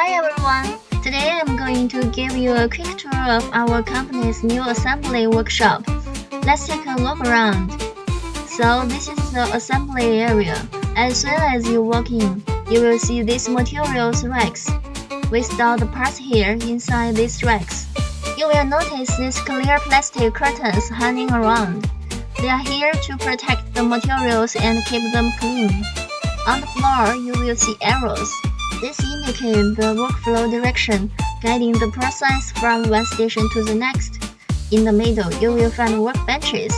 Hi everyone! Today I'm going to give you a quick tour of our company's new assembly workshop. Let's take a look around. So this is the assembly area. As soon as you walk in, you will see these materials racks. We store the parts here inside these racks. You will notice these clear plastic curtains hanging around. They are here to protect the materials and keep them clean. On the floor, you will see arrows. This indicates the workflow direction, guiding the process from one station to the next. In the middle, you will find workbenches.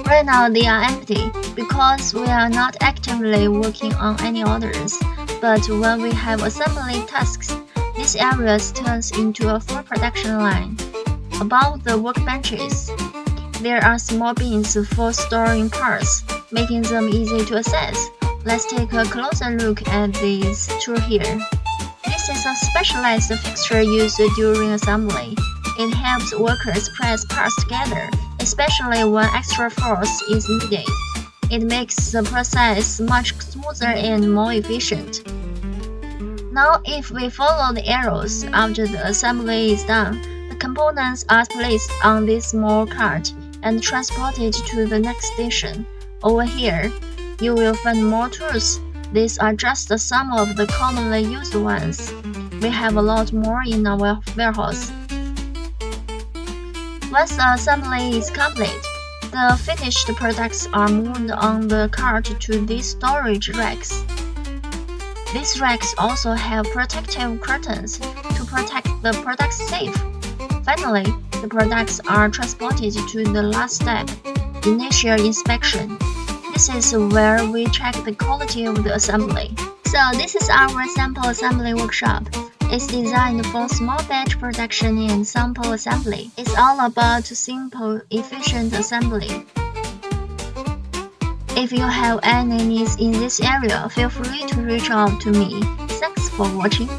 Right now, they are empty because we are not actively working on any orders. But when we have assembly tasks, this area turns into a full production line. Above the workbenches, there are small bins for storing parts, making them easy to access. Let's take a closer look at this tool here. This is a specialized fixture used during assembly. It helps workers press parts together, especially when extra force is needed. It makes the process much smoother and more efficient. Now, if we follow the arrows after the assembly is done, the components are placed on this small cart and transported to the next station. Over here, you will find more tools. These are just some of the commonly used ones. We have a lot more in our warehouse. Once the assembly is complete, the finished products are moved on the cart to these storage racks. These racks also have protective curtains to protect the products safe. Finally, the products are transported to the last step, initial inspection. This is where we check the quality of the assembly. So this is our sample assembly workshop. It's designed for small batch production and sample assembly. It's all about simple, efficient assembly. If you have any needs in this area, feel free to reach out to me. Thanks for watching.